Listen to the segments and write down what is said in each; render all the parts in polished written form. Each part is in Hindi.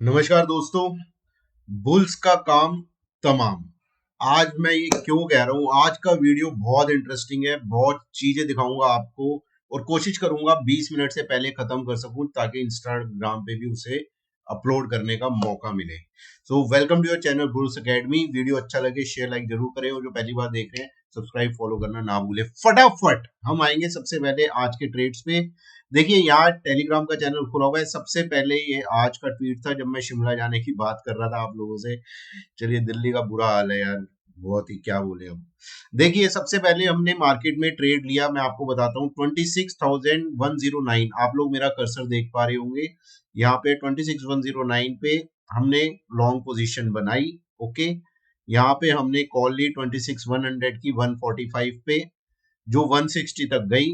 नमस्कार दोस्तों। बुल्स का काम तमाम। आज मैं ये क्यों कह रहा हूँ, आज का वीडियो बहुत इंटरेस्टिंग है, बहुत चीजें दिखाऊंगा आपको और कोशिश करूंगा 20 मिनट से पहले खत्म कर सकूं ताकि इंस्टाग्राम पे भी उसे अपलोड करने का मौका मिले। So welcome to your channel Bulls Academy. Video अच्छा लगे शेयर लाइक जरूर करें और जो पहली बार देख रहे हैं सब्सक्राइब फॉलो करना ना भूलें। फटाफट हम आएंगे सबसे पहले आज के ट्रेड्स पे। देखिए यहाँ टेलीग्राम का चैनल खुला हुआ है। सबसे पहले ये आज का ट्वीट था जब मैं शिमला जाने की बात कर रहा था आप लोगों से। चलिए, दिल्ली का बुरा हाल है यार, बहुत ही क्या बोले अब। देखिए सबसे पहले हमने मार्केट में ट्रेड लिया, मैं आपको बताता हूँ 26,109। आप लोग मेरा कर्सर देख पा रहे होंगे यहाँ पे 26,109 पे हमने लॉन्ग पोजीशन बनाई। ओके, यहाँ पे हमने कॉल ली 26,100 की 145 पे, जो 160 तक गई।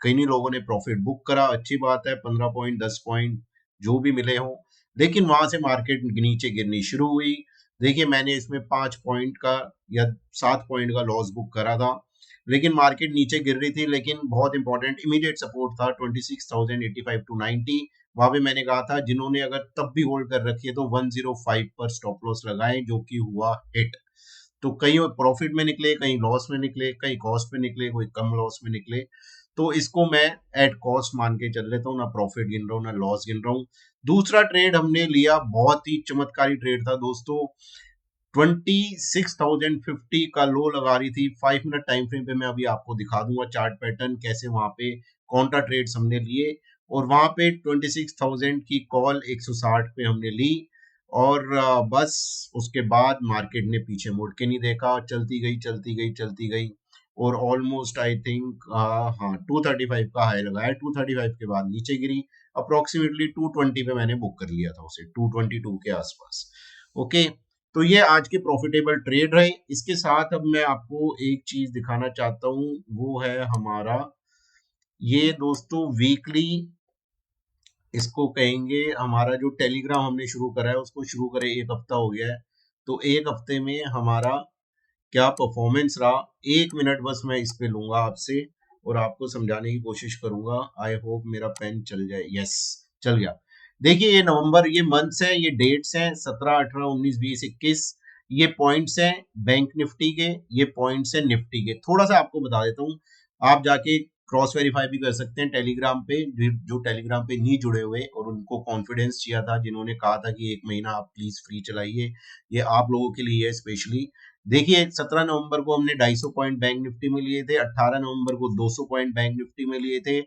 कई लोगों ने प्रॉफिट बुक करा, अच्छी बात है, 15 पॉइंट 10 पॉइंट जो भी मिले हों। लेकिन वहां से मार्केट नीचे गिरनी शुरू हुई। देखिए मैंने इसमें 5 पॉइंट का या 7 पॉइंट का लॉस बुक करा था, लेकिन मार्केट नीचे गिर रही थी। लेकिन बहुत इंपॉर्टेंट इमीडिएट सपोर्ट था 26,085 टू 90। वहां पे मैंने कहा था जिन्होंने अगर तब भी होल्ड कर रखी है तो 105 पर स्टॉप लॉस लगाएं, जो कि हुआ हिट। तो कहीं प्रॉफिट में निकले, कहीं लॉस में निकले, कहीं कॉस्ट में निकले, कोई कम लॉस में निकले। तो इसको मैं एट कॉस्ट मान के चल लेता हूँ, ना प्रॉफिट गिन रहा हूँ ना लॉस गिन रहा हूँ। दूसरा ट्रेड हमने लिया, बहुत ही चमत्कारी ट्रेड था दोस्तों। 26,050 का लो लगा रही थी 5 मिनट टाइम फ्रेम पे। मैं अभी आपको दिखा दूंगा चार्ट पैटर्न कैसे वहां पे काउंटर ट्रेड्स हमने लिए। और वहां पे 26,000 की कॉल 160 पे हमने ली। और बस उसके बाद मार्केट ने पीछे मुड़ के नहीं देखा, चलती गई चलती गई चलती गई। और ऑलमोस्ट आई थिंक हाँ 235 का हाई लगाया, 235 के बाद नीचे गिरी। अप्रोक्सीमेटली 220 पे मैंने बुक कर लिया था उसे, 222 के आसपास। ओके, तो ये आज के प्रॉफिटेबल ट्रेड रहे। इसके साथ अब मैं आपको एक चीज दिखाना चाहता हूँ, वो है हमारा ये दोस्तों वीकली, इसको कहेंगे हमारा जो टेलीग्राम हमने शुरू करा है, उसको शुरू करे 1 हफ्ता हो गया है। तो 1 हफ्ते में हमारा क्या परफॉर्मेंस रहा, 1 मिनट बस मैं इस पे लूंगा आपसे और आपको समझाने की कोशिश करूंगा। आई होप मेरा पेन चल जाए। यस, चल गया। देखिए ये नवंबर, ये मंथ्स है, ये डेट्स हैं 17 18 19 20 21। ये पॉइंट्स हैं बैंक निफ्टी के, ये पॉइंट्स हैं निफ्टी के। थोड़ा सा आपको बता देता हूँ, आप जाके क्रॉस वेरीफाई भी कर सकते हैं टेलीग्राम पे। जो टेलीग्राम पे नहीं जुड़े हुए और उनको कॉन्फिडेंस चाहिए था, जिन्होंने कहा था कि 1 महीना आप प्लीज फ्री चलाइए, ये आप लोगों के लिए है स्पेशली। देखिए 17 नवंबर को हमने 250 पॉइंट बैंक निफ्टी में लिए थे, 18 नवंबर को 200 पॉइंट बैंक निफ्टी में लिए थे,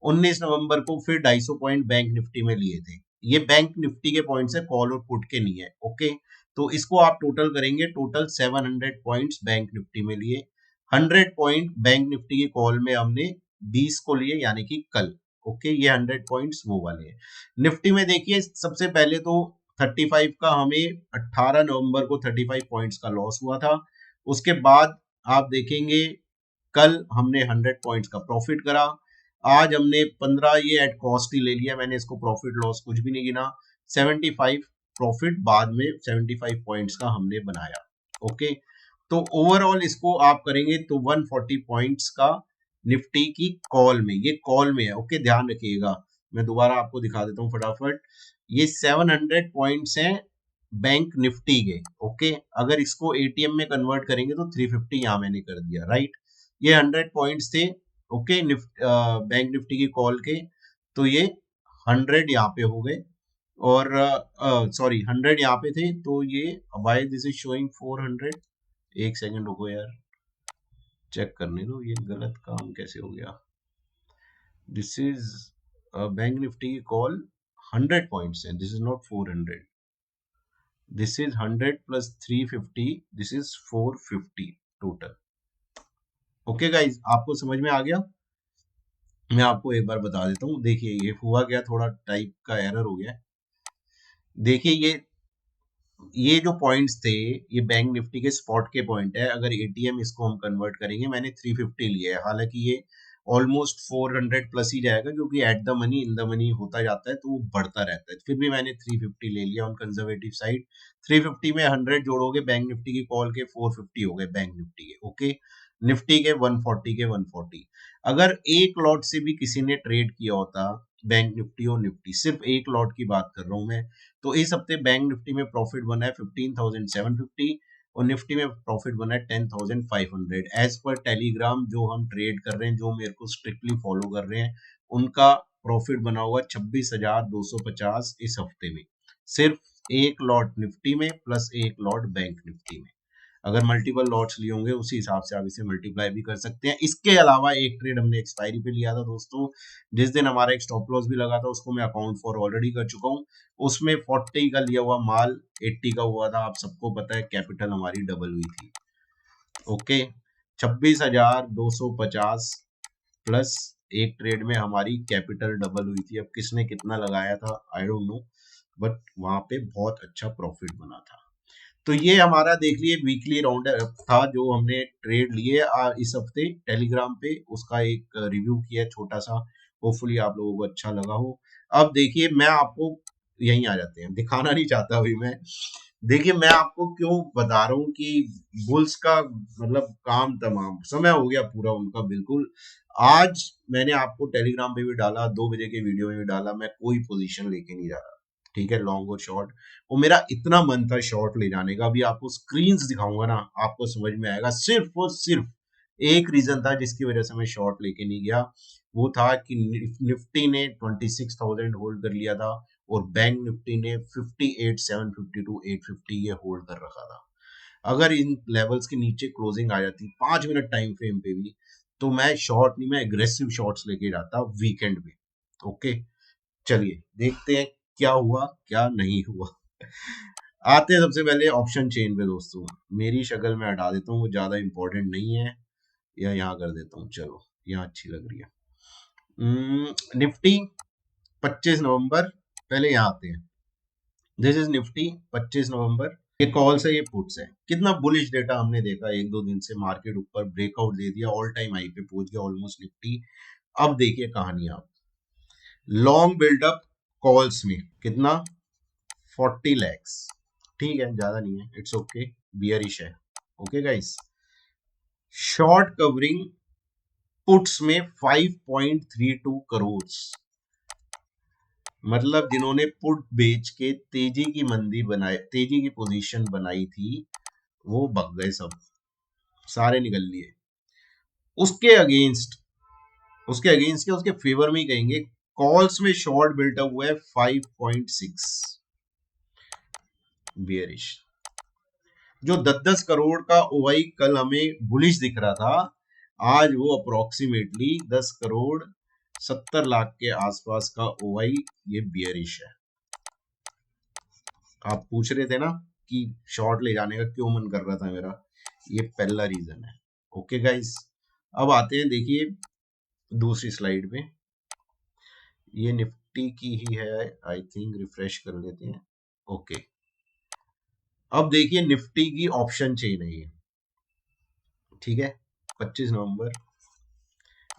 19 नवंबर को फिर 250 पॉइंट बैंक निफ्टी में लिए थे। ये बैंक निफ्टी के पॉइंट्स है, कॉल और पुट के नहीं है। ओके, तो इसको आप टोटल करेंगे, टोटल 700 पॉइंट्स बैंक निफ्टी में लिए। 100 पॉइंट बैंक निफ्टी की कॉल में हमने 20 को लिए, यानी कि कल। ओके, ये 100 पॉइंट्स वो वाले हैं। निफ्टी में देखिए सबसे पहले तो 35 का हमें 18 नवंबर को 35 पॉइंट्स का लॉस हुआ था। उसके बाद आप देखेंगे कल हमने 100 पॉइंट्स का प्रॉफिट करा। आज हमने 15, ये एट कॉस्ट ही ले लिया मैंने इसको, प्रॉफिट लॉस कुछ भी नहीं गिना। 75 प्रॉफिट बाद में 75 पॉइंट्स का हमने बनाया। ओके, तो ओवरऑल इसको आप करेंगे तो 140 पॉइंट्स का निफ्टी की कॉल में, ये कॉल में है। ओके, ध्यान रखिएगा, मैं दोबारा आपको दिखा देता हूँ फटाफट। ये 700 पॉइंट्स हैं बैंक निफ्टी के। ओके, अगर इसको एटीएम में कन्वर्ट करेंगे तो 350 यहाँ मैंने कर दिया, राइट। ये 100 पॉइंट्स थे। ओके, बैंक निफ्टी की कॉल के, तो ये 100 यहाँ पे हो गए। और सॉरी 100 यहाँ पे थे, तो ये वाई दिस इज शोइंग 400। एक सेकंड रुको यार, चेक करने दो ये गलत काम कैसे हो गया। दिस इज बैंक निफ्टी की कॉल 100 पॉइंट्स है, this is not 400। This is 100 plus 350, this is 450 total. Okay guys, आपको समझ में आ गया। मैं आपको एक बार बता देता हूँ। देखिए ये हुआ क्या, थोड़ा टाइप का एरर हो गया। देखिए ये जो पॉइंट्स थे, ये बैंक निफ्टी के स्पॉट के पॉइंट है। अगर एटीएम इसको हम कन्वर्ट करेंगे, मैंने 350 लिया है, हालांकि ये ऑलमोस्ट 400 प्लस ही जाएगा क्योंकि at the money in the money होता जाता है तो वो बढ़ता रहता है। फिर भी मैंने 350 ले लिया ऑन कंजर्वेटिव साइड। 350 में 100 जोड़ोगे बैंक निफ्टी की कॉल के, 450 हो गए बैंक निफ्टी के। ओके, निफ्टी के 140 के 140। अगर एक लॉट से भी किसी ने ट्रेड किया होता बैंक निफ्टी और निफ्टी, सिर्फ एक लॉट की बात कर रहा हूं मैं, तो इस हफ्ते बैंक निफ्टी में प्रॉफिट बना है 15,750 और निफ्टी में प्रॉफिट बना है 10,500। एज पर टेलीग्राम जो हम ट्रेड कर रहे हैं, जो मेरे को स्ट्रिक्टली फॉलो कर रहे हैं, उनका प्रॉफिट बना हुआ 26,250 इस हफ्ते में, सिर्फ एक लॉट निफ्टी में प्लस एक लॉट बैंक निफ्टी में। अगर मल्टीपल लॉट्स लिए होंगे उसी हिसाब से आप इसे मल्टीप्लाई भी कर सकते हैं। इसके अलावा एक ट्रेड हमने एक्सपायरी पे लिया था दोस्तों, जिस दिन हमारा एक स्टॉप लॉस भी लगा था, उसको मैं अकाउंट फॉर ऑलरेडी कर चुका हूँ। उसमें 40 का लिया हुआ माल 80 का हुआ था, आप सबको पता है कैपिटल हमारी डबल हुई थी। ओके, 26,250 प्लस एक ट्रेड में हमारी कैपिटल डबल हुई थी। अब किसने कितना लगाया था आई डोंट नो, बट वहां पे बहुत अच्छा प्रॉफिट बना था। तो ये हमारा देख लिए वीकली राउंड था जो हमने ट्रेड लिए इस हफ्ते टेलीग्राम पे, उसका एक रिव्यू किया छोटा सा, होपफुली आप लोगों को अच्छा लगा हो। अब देखिए मैं आपको, यहीं आ जाते हैं, दिखाना नहीं चाहता अभी मैं, देखिए मैं आपको क्यों बता रहा हूँ कि बुल्स का मतलब काम तमाम समय हो गया पूरा उनका बिल्कुल। आज मैंने आपको टेलीग्राम पे भी डाला, 2 बजे के वीडियो में भी डाला, मैं कोई पोजीशन लेके नहीं जा रहा, ठीक है, लॉन्ग और शॉर्ट। वो मेरा इतना मन था शॉर्ट ले जाने का, अभी आपको स्क्रीन्स दिखाऊंगा ना, आपको समझ में आएगा। सिर्फ और सिर्फ एक रीजन था जिसकी वजह से मैं शॉर्ट लेके नहीं गया, वो था कि निफ्टी ने 26,000 होल्ड कर लिया था और बैंक निफ्टी ने 58,750 टू 850 ये होल्ड कर रखा था। अगर इन लेवल्स के नीचे क्लोजिंग आ जाती 5 मिनट टाइम फ्रेम पे भी, तो मैं शॉर्ट नहीं, मैं एग्रेसिव शॉर्ट्स लेके जाता वीकेंड पे। ओके, चलिए देखते हैं क्या हुआ क्या नहीं हुआ। आते हैं सबसे पहले ऑप्शन चेन पे दोस्तों। मेरी शक्ल में हटा देता हूँ, वो ज्यादा इंपॉर्टेंट नहीं है, या यहाँ कर देता हूँ, चलो यहाँ अच्छी लग रही है। निफ्टी 25 नवंबर, पहले यहाँ आते हैं। दिस इज निफ्टी 25 नवंबर, ये कॉल्स है ये पुट्स है। कितना बुलिश डेटा हमने देखा, एक दो दिन से मार्केट ऊपर ब्रेकआउट दे दिया, ऑल टाइम हाई पे पहुंच गया ऑलमोस्ट निफ्टी। अब देखिए कहानी, आप लॉन्ग बिल्डअप कॉल्स में कितना, 40 लैक्स, ठीक है, ज्यादा नहीं है, इट्स ओके, बियरिश है। Okay guys, short covering puts में 5.32 करोड़, मतलब जिन्होंने पुट बेच के तेजी की मंदी बनाई, तेजी की पोजीशन बनाई थी, वो भग गए सब, सारे निकल लिए। उसके अगेंस्ट, क्या उसके फेवर में ही कहेंगे, कॉल्स में शॉर्ट बिल्टअप हुआ है 5.6 बियरिश। जो 10-10 करोड़ का ओआई कल हमें बुलिश दिख रहा था, आज वो अप्रोक्सीमेटली 10 करोड़ 70 लाख के आसपास का ओआई ये बियरिश है। आप पूछ रहे थे ना कि शॉर्ट ले जाने का क्यों मन कर रहा था मेरा, ये पहला रीजन है। ओके गाइस, अब आते हैं देखिए दूसरी स्लाइड पे, ये निफ्टी की ही है आई थिंक, रिफ्रेश कर लेते हैं। ओके, अब देखिए निफ्टी की ऑप्शन चेन है ये, ठीक है, 25 नवंबर,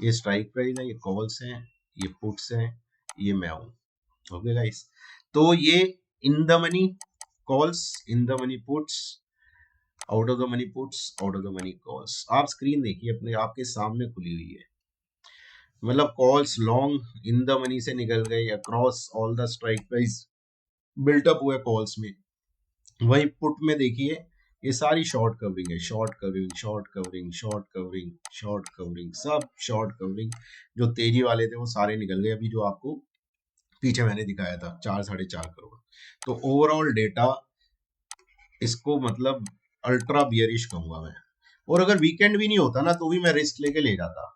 ये स्ट्राइक प्राइस है, ये कॉल्स हैं, ये पुट्स हैं, ये मैं हूं। ओके गाइस, तो ये in the money calls, in the money puts, out of the money puts, out of the money calls. आप स्क्रीन देखिए अपने, आपके सामने खुली हुई है, मतलब calls long in the money से निकल गए across all the strike price, built up हुए कॉल्स में। वही पुट में देखिए ये सारी शॉर्ट कवरिंग है, short covering, short covering, short covering, short covering, सब शॉर्ट कवरिंग। जो तेजी वाले थे वो सारे निकल गए, अभी जो आपको पीछे मैंने दिखाया था 4-4.5 करोड़। तो ओवरऑल डेटा इसको मतलब अल्ट्रा बियरिश कहूंगा मैं। और अगर वीकेंड भी नहीं होता ना तो भी मैं रिस्क लेके ले जाता।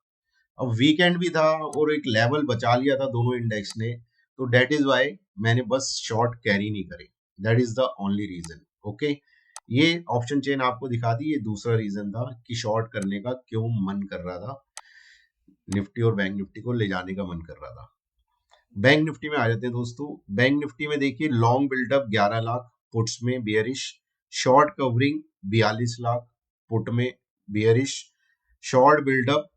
अब वीकेंड भी था और एक लेवल बचा लिया था दोनों इंडेक्स ने, तो डेट इज वाई मैंने बस शॉर्ट कैरी नहीं करे, that is the only reason. Okay, ये ऑप्शन चेन आपको दिखा दी, ये दूसरा रीजन था कि शॉर्ट करने का क्यों मन कर रहा था, निफ्टी और बैंक निफ्टी को ले जाने का मन कर रहा था। बैंक निफ्टी में आ जाते हैं दोस्तों। बैंक निफ्टी में देखिए लॉन्ग बिल्डअप 11 लाख पुट्स में bearish, short covering 42 lakh put में बियरिश, शॉर्ट बिल्डअप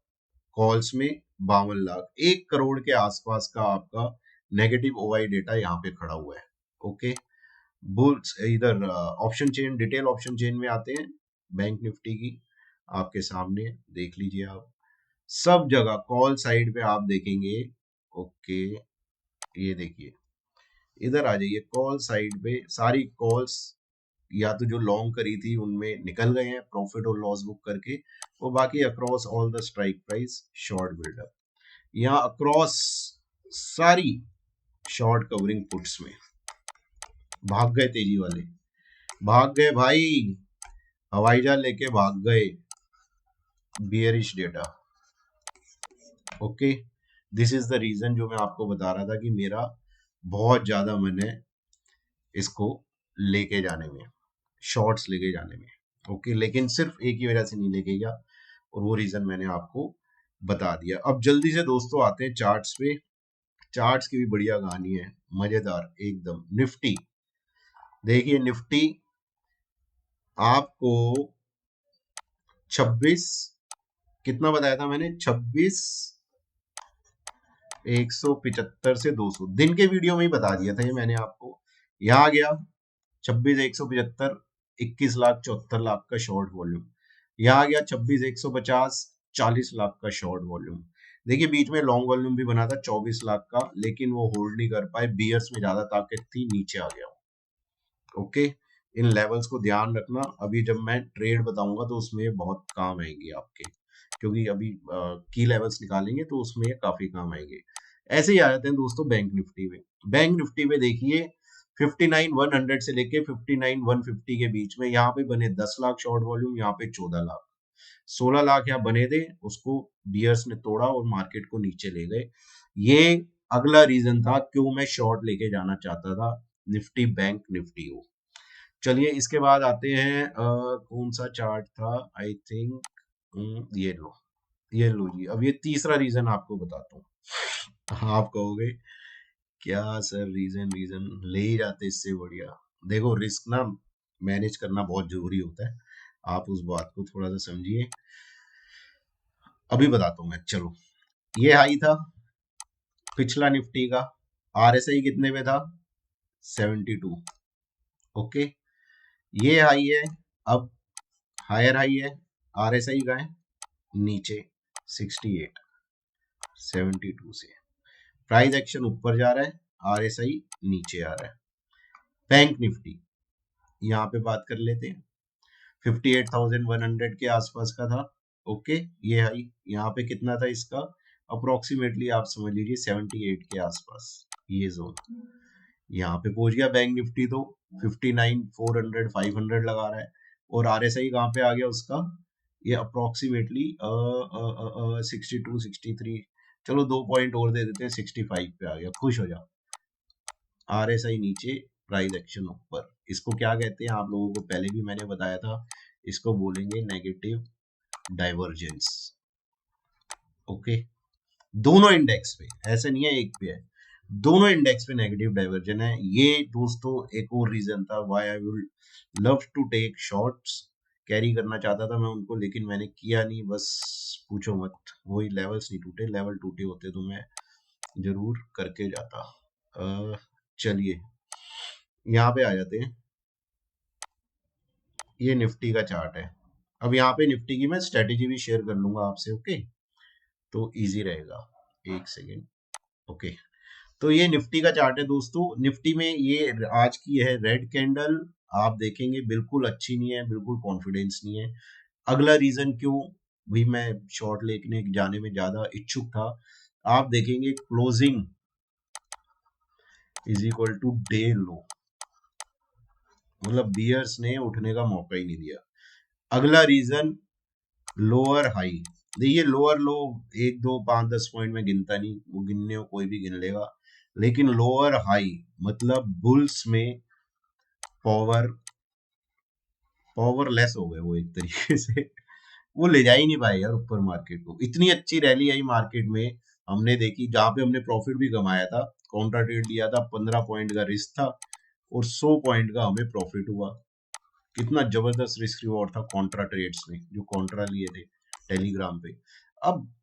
कॉल्स में 52 लाख, 1 करोड़ के आसपास का आपका नेगेटिव ओआई डेटा यहाँ पे खड़ा हुआ है। ओके, बुल्स इधर option chain, detail option chain में आते हैं बैंक निफ्टी की। आपके सामने देख लीजिए आप, सब जगह कॉल साइड पे आप देखेंगे। ओके, ये देखिए, इधर आ जाइए, कॉल साइड पे सारी कॉल्स या तो जो लॉन्ग करी थी उनमें निकल गए हैं प्रॉफिट और लॉस बुक करके, और बाकी across all the strike price short buildup, यहाँ अक्रॉस सारी शॉर्ट कवरिंग पुट्स में भाग गए तेजी वाले, भाग गए भाई, हवाई जहाज लेके भाग गए bearish data. Okay, this is the reason जो मैं आपको बता रहा था कि मेरा बहुत ज्यादा मन है इसको लेके जाने में, शॉर्ट्स लेके जाने में। ओके, लेकिन सिर्फ एक ही वजह से नहीं लेके गया, और वो रीजन मैंने आपको बता दिया। अब जल्दी से दोस्तों आते हैं चार्ट्स पे। चार्ट्स की भी बढ़िया कहानी है, मजेदार एकदम। निफ्टी देखिए, निफ्टी आपको 26 कितना बताया था मैंने, 26,175 से 200 दिन के वीडियो में ही बता दिया था ये मैंने आपको। यहाँ आ गया 26,175, 21,74,00,000 का शॉर्ट वॉल्यूम। यहाँ आ गया 26,150, 40 लाख का शॉर्ट वॉल्यूम। देखिए बीच में लॉन्ग वॉल्यूम भी बना था 24 लाख का, लेकिन वो होल्ड नहीं कर पाए, बियर्स में ज्यादा ताकत थी, नीचे आ गया। ओके, इन लेवल्स को ध्यान रखना, अभी जब मैं ट्रेड बताऊंगा तो उसमें बहुत काम आएंगे आपके, क्योंकि अभी की लेवल्स निकालेंगे तो उसमें काफी काम आएंगे। ऐसे ही आ जाते हैं दोस्तों बैंक निफ्टी में। बैंक निफ्टी में देखिए 59,100 से लेके 59,150 के बीच में यहाँ पे बने 10 लाख शॉर्ट वॉल्यूम, यहाँ पे 14 लाख, 16 लाख यहाँ बने थे, उसको बियर्स ने तोड़ा और मार्केट को नीचे ले गए। ये अगला रीजन था क्यों मैं शॉर्ट लेके जाना चाहता था निफ्टी, बैंक निफ्टी को। चलिए इसके बाद आते हैं कौन सा चार्ट था, आई थिंक ये लो जी। अब ये तीसरा रीजन आपको बताता हूँ। आप कहोगे क्या सर, रीजन रीजन ले ही जाते इससे बढ़िया। देखो रिस्क ना मैनेज करना बहुत जरूरी होता है, आप उस बात को थोड़ा सा समझिए। अभी बताता हूँ मैं, चलो। ये हाई था पिछला निफ्टी का, आरएसआई कितने पे था, 72। ओके, ये हाई है, अब हायर हाई है, आरएसआई का है नीचे 68, 72 से प्राइस एक्शन ऊपर जा रहा है, आरएसआई नीचे आ रहा है। बैंक निफ्टी यहाँ पे बात कर लेते हैं, 58,100 के आसपास का था। ओके, ये हाई यहाँ पे कितना था इसका, अप्रोक्सीमेटली आप समझ लीजिए 78 के आसपास, ये जोन यहाँ पे पहुंच गया बैंक निफ्टी। तो 59,400 500 लगा रहा है, और आरएसआई कहाँ पे आ गया उसका, ये अप्रोक्सीमेटली 62 63, चलो 2 पॉइंट और दे देते हैं, 65 पे आ गया, खुश हो जाओ। आरएसआई नीचे, प्राइस एक्शन ऊपर, इसको क्या कहते हैं आप लोगों को पहले भी मैंने बताया था, इसको बोलेंगे नेगेटिव डाइवर्जेंस। ओके, दोनों इंडेक्स पे, ऐसा नहीं है एक पे है, दोनों इंडेक्स पे नेगेटिव डाइवर्जन है। ये दोस्तों एक और रीजन था why I would love to take shorts, carry करना चाहता था मैं उनको, लेकिन मैंने किया नहीं, बस पूछो मत, वही लेवल्स नहीं टूटे, लेवल टूटे होते तो मैं जरूर करके जाता। चलिए यहाँ पे आ जाते हैं, ये निफ्टी का चार्ट है। अब यहाँ पे निफ्टी की मैं स्ट्रेटेजी भी शेयर कर लूंगा आपसे, ओके, तो इजी रहेगा। एक सेकेंड, ओके, तो ये निफ्टी का चार्ट है दोस्तों। निफ्टी में ये आज की है रेड कैंडल, आप देखेंगे बिल्कुल अच्छी नहीं है, बिल्कुल कॉन्फिडेंस नहीं है। अगला रीजन क्यों भी मैं शॉर्ट लेने जाने में ज्यादा इच्छुक था, आप देखेंगे closing is equal to day low, मतलब बियर्स ने उठने का मौका ही नहीं दिया। अगला रीजन लोअर हाई, देखिए लोअर लो 1 2 5 10 पॉइंट में गिनता नहीं, वो गिनने को कोई भी गिन लेगा, लेकिन लोअर हाई मतलब बुल्स में पावरलेस हो गए वो एक तरीके से। वो ले जा ही नहीं पाए यार ऊपर मार्केट को। इतनी अच्छी रैली आई मार्केट में हमने देखी, जहां पे हमने प्रॉफिट भी कमाया था, काउंटर ट्रेड लिया था, 15 पॉइंट का रिस्क था और 100 पॉइंट का हमें प्रॉफिट हुआ। कितना जबरदस्त रिस्क रिवॉर्ड था कॉन्ट्रा ट्रेड्स में, जो कॉन्ट्रा लिए थे टेलीग्राम पे। अब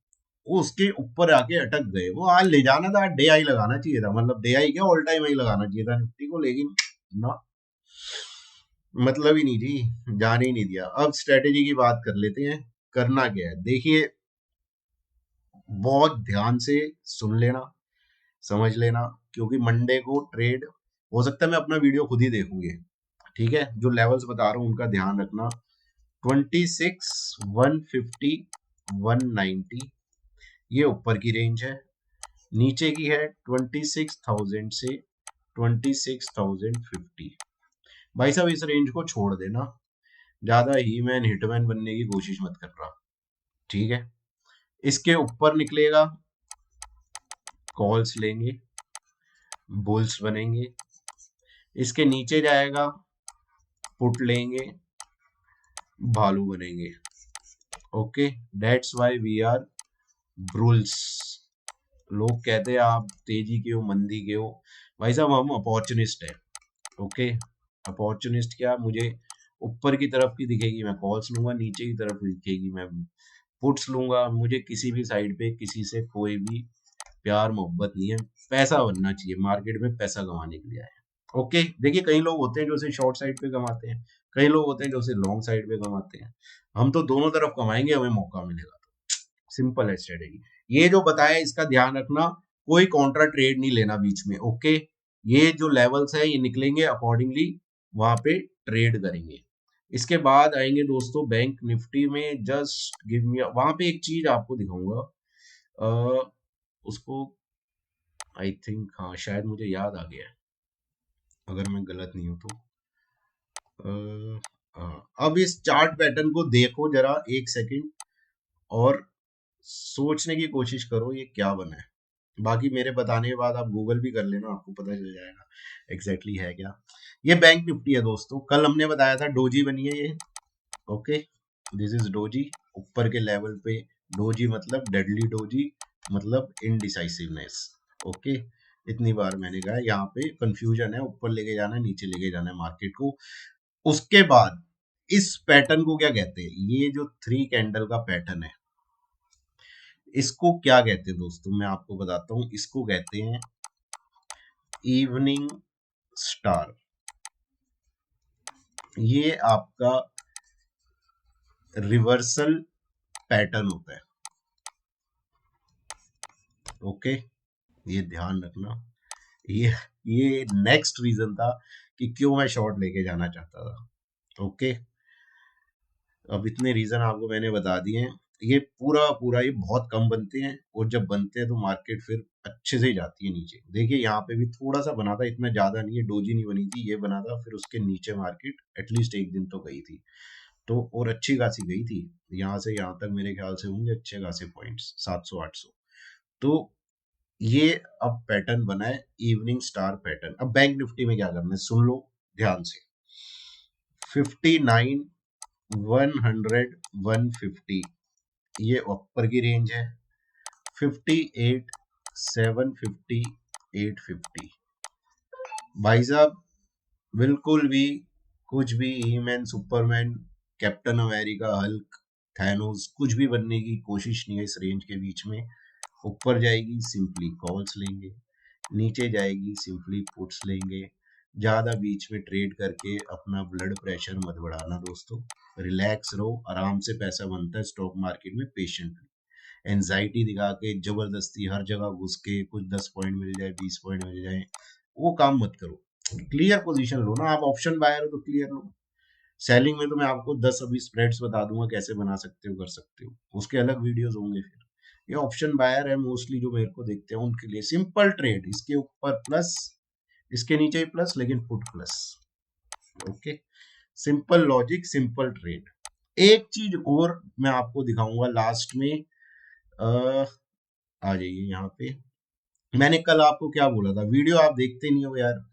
वो उसके ऊपर आके अटक गए, वो आज ले जाना था, डे आई लगाना चाहिए था, मतलब डे आई क्या ऑल टाइम आई लगाना चाहिए था निफ्टी को, लेकिन ना, मतलब ही नहीं थी, जाने ही नहीं दिया। अब स्ट्रेटेजी की बात कर लेते हैं। करना क्या है, देखिए बहुत ध्यान से सुन लेना, समझ लेना, क्योंकि मंडे को ट्रेड हो सकता है मैं अपना वीडियो खुद ही देखूंगी, ठीक है। जो लेवल्स बता रहा हूँ उनका ध्यान रखना। 26, 150, 190 ये ऊपर की रेंज है, नीचे की है 26,000 से 26,050। भाई साहब इस रेंज को छोड़ देना, ज्यादा ही मैन हिटमैन बनने की कोशिश मत कर रहा, ठीक है। इसके ऊपर निकलेगा कॉल्स लेंगे, बुल्स बनेंगे, इसके नीचे जाएगा पुट लेंगे, भालू बनेंगे। Okay, that's why we are bulls. लोग कहते हैं आप तेजी के हो मंदी के हो, भाई साहब हम अपॉर्चुनिस्ट है। ओके, अपॉर्चुनिस्ट क्या, मुझे ऊपर की तरफ की दिखेगी मैं कॉल्स लूंगा, नीचे की तरफ दिखेगी मैं पुट्स लूंगा। मुझे किसी भी साइड पे किसी से कोई भी प्यार मोहब्बत नहीं है, पैसा बनना चाहिए, मार्केट में पैसा कमाने के लिए आए हैं। ओके, देखिए कई लोग होते हैं जो उसे शॉर्ट साइड पे कमाते हैं, कई लोग होते हैं जो उसे लॉन्ग साइड पे कमाते हैं। हम तो दोनों तरफ कमाएंगे, हमें मौका मिलेगा तो। सिंपल है स्ट्रेटेजी। ये जो बताया इसका ध्यान रखना, कोई कॉन्ट्रा ट्रेड नहीं लेना बीच में। ओके, ये जो लेवल्स है ये निकलेंगे, अकॉर्डिंगली वहां पे ट्रेड करेंगे। इसके बाद आएंगे दोस्तों बैंक निफ्टी में। जस्ट गिव मी, वहां पे एक चीज आपको दिखाऊंगा, उसको आई थिंक, हाँ शायद मुझे याद आ गया है अगर मैं गलत नहीं हूं तो। अब इस चार्ट पैटर्न को देखो जरा एक सेकंड और सोचने की कोशिश करो ये क्या बना है। बाकी मेरे बताने के बाद आप गूगल भी कर लेना, आपको पता चल जाएगा एग्जैक्टली है क्या। ये बैंक निफ्टी है दोस्तों, कल हमने बताया था डोजी बनी है ये। Okay, this is doji. ऊपर के लेवल पे डोजी मतलब डेडली डोजी, मतलब इनडिसाइसिवनेस। ओके, इतनी बार मैंने कहा, यहाँ पे कंफ्यूजन है, ऊपर लेके जाना है नीचे लेके जाना है मार्केट को। उसके बाद इस पैटर्न को क्या कहते हैं, ये जो 3 कैंडल का पैटर्न है इसको क्या कहते हैं दोस्तों, मैं आपको बताता हूं। इसको कहते हैं इवनिंग स्टार। ये आपका रिवर्सल पैटर्न होता है। ओके, ये ध्यान रखना। ये ये नेक्स्ट रीजन था कि क्यों मैं शॉर्ट लेके जाना चाहता था। ओके, अब इतने रीजन आपको मैंने बता दिए हैं। ये पूरा पूरा ये बहुत कम बनते हैं, और जब बनते हैं तो मार्केट फिर अच्छे से ही जाती है नीचे। देखिए यहाँ पे भी थोड़ा सा बना था, इतना ज्यादा नहीं है, डोजी नहीं बनी थी, ये बना था, फिर उसके नीचे मार्केट एटलीस्ट एक दिन तो गई थी, तो और अच्छी खासी गई थी। यहाँ से यहाँ तक मेरे ख्याल से होंगे अच्छे खासे पॉइंट्स, 700-800। तो ये अब पैटर्न बना है इवनिंग स्टार पैटर्न। अब बैंक निफ्टी में क्या करना है सुन लो ध्यान से। 59, 100, 150 ये ऊपर की रेंज है। 58, 750, 850। भाई साहब बिल्कुल भी कुछ भी He-Man, Superman, captain America, Hulk, Thanos कुछ भी बनने की कोशिश नहीं है इस रेंज के बीच में। ऊपर जाएगी सिंपली कॉल्स लेंगे, नीचे जाएगी सिंपली पुट्स लेंगे। ज्यादा बीच में ट्रेड करके अपना ब्लड प्रेशर मत बढ़ाना दोस्तों, रिलैक्स रहो, आराम से पैसा बनता है स्टॉक मार्केट में पेशेंटली। एंजाइटी दिखा के जबरदस्ती हर जगह घुस के कुछ 10 पॉइंट मिल जाए, 20 पॉइंट मिल जाए, वो काम मत करो। क्लियर पोजीशन लो ना, आप ऑप्शन बायर हो तो क्लियर लो। सेलिंग में तो मैं आपको 10 अभी स्प्रेड्स बता दूंगा कैसे बना सकते हो, कर सकते हो, उसके अलग वीडियोस होंगे। फिर ये ऑप्शन बायर है मोस्टली जो मेरे को देखते हैं उनके लिए सिंपल ट्रेड, इसके ऊपर प्लस, इसके नीचे ही प्लस, लेकिन put plus. Okay, simple logic, simple trade. एक चीज और मैं आपको दिखाऊंगा लास्ट में। आ जाइए यहाँ पे। मैंने कल आपको क्या बोला था, वीडियो आप देखते नहीं हो यार,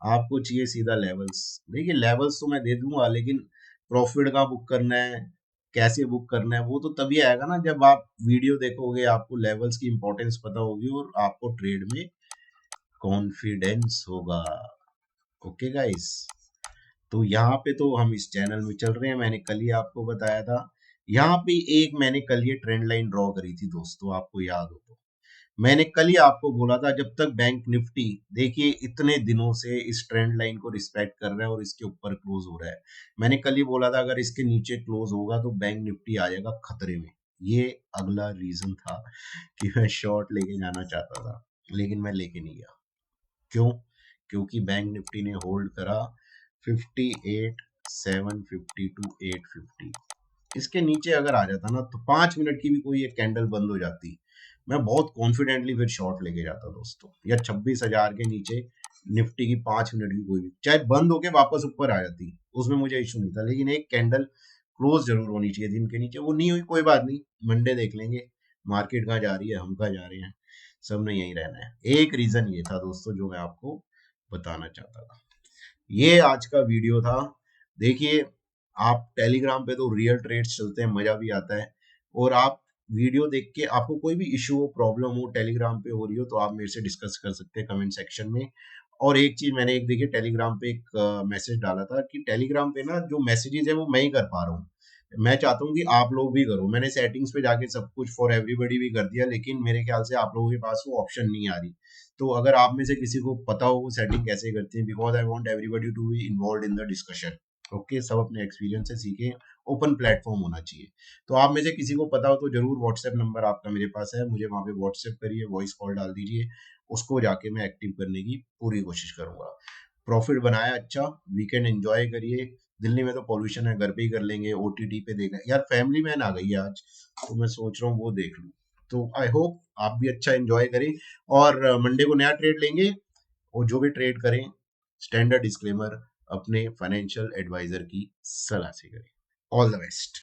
आपको चाहिए सीधा लेवल्स। देखिए लेवल्स तो मैं दे दूंगा, लेकिन प्रॉफिट का बुक करना है, कैसे बुक करना है, वो तो तभी आएगा ना जब आप वीडियो देखोगे, आपको लेवल्स की इंपॉर्टेंस पता होगी और आपको ट्रेड में कॉन्फिडेंस होगा। ओके गाइस, तो यहाँ पे तो हम इस चैनल में चल रहे हैं, मैंने कल ही आपको बताया था। यहाँ पे एक मैंने कल ये ट्रेंड लाइन ड्रॉ करी थी दोस्तों, आपको याद हो तो। मैंने कल ही आपको बोला था जब तक बैंक निफ्टी देखिए इतने दिनों से इस ट्रेंड लाइन को रिस्पेक्ट कर रहा है और इसके ऊपर क्लोज हो रहा है, मैंने कल ही बोला था अगर इसके नीचे क्लोज होगा तो बैंक निफ्टी आ जाएगा खतरे में। ये अगला रीजन था कि मैं शॉर्ट लेके जाना चाहता था, लेकिन मैं लेके नहीं गया। क्यों? क्योंकि बैंक निफ्टी ने होल्ड करा 58,750 टू 850। इसके नीचे अगर आ जाता ना तो 5 मिनट की भी कोई एक कैंडल बंद हो जाती, मैं बहुत कॉन्फिडेंटली फिर शॉर्ट लेके जाता दोस्तों, या 26,000 के नीचे निफ्टी की 5 मिनट की कोई भी चाहे बंद होके वापस ऊपर आ जाती, उसमें मुझे इशू नहीं था, लेकिन एक कैंडल क्लोज जरूर होनी चाहिए दिन के नीचे। वो नहीं हुई कोई बात नहीं, मंडे देख लेंगे मार्केट कहाँ जा रही है, हम कहाँ जा रहे हैं, सबने यही रहना है। एक रीजन ये था दोस्तों जो मैं आपको बताना चाहता था। ये आज का वीडियो था। देखिए आप टेलीग्राम पे तो रियल ट्रेड्स चलते हैं, मजा भी आता है, और आप वीडियो देख के आपको कोई भी इशू हो प्रॉब्लम हो टेलीग्राम पे हो रही हो तो आप मेरे से डिस्कस कर सकते हैं कमेंट सेक्शन में। और एक चीज मैंने एक देखिए टेलीग्राम पे एक मैसेज डाला था कि टेलीग्राम पे ना जो मैसेजेस है वो मैं ही कर पा रहा हूँ, मैं चाहता हूँ कि आप लोग भी करो। मैंने सेटिंग्स पे जाके सब कुछ फॉर एवरीबॉडी भी कर दिया, लेकिन मेरे ख्याल से आप लोगों के पास वो ऑप्शन नहीं आ रही। तो अगर आप में से किसी को पता हो वो सेटिंग कैसे करते हैं, because I want everybody to be involve in the discussion. Okay, सब अपने एक्सपीरियंस से सीखें, ओपन प्लेटफॉर्म होना चाहिए। तो आप में से किसी को पता हो तो जरूर व्हाट्सएप नंबर आपका मेरे पास है, मुझे वहां पे व्हाट्सएप करिए, वॉइस कॉल डाल दीजिए, उसको जाके मैं एक्टिव करने की पूरी कोशिश करूंगा। प्रॉफिट बनाया अच्छा, वीकेंड एंजॉय करिए। दिल्ली में तो पॉल्यूशन है, घर पे ही कर लेंगे, ओटीटी पे देख यार फैमिली मैन आ गई है आज, तो मैं सोच रहा हूँ वो देख लूँ। तो आई होप आप भी अच्छा एंजॉय करें, और मंडे को नया ट्रेड लेंगे, और जो भी ट्रेड करें स्टैंडर्ड डिस्क्लेमर अपने फाइनेंशियल एडवाइजर की सलाह से करें। All the best.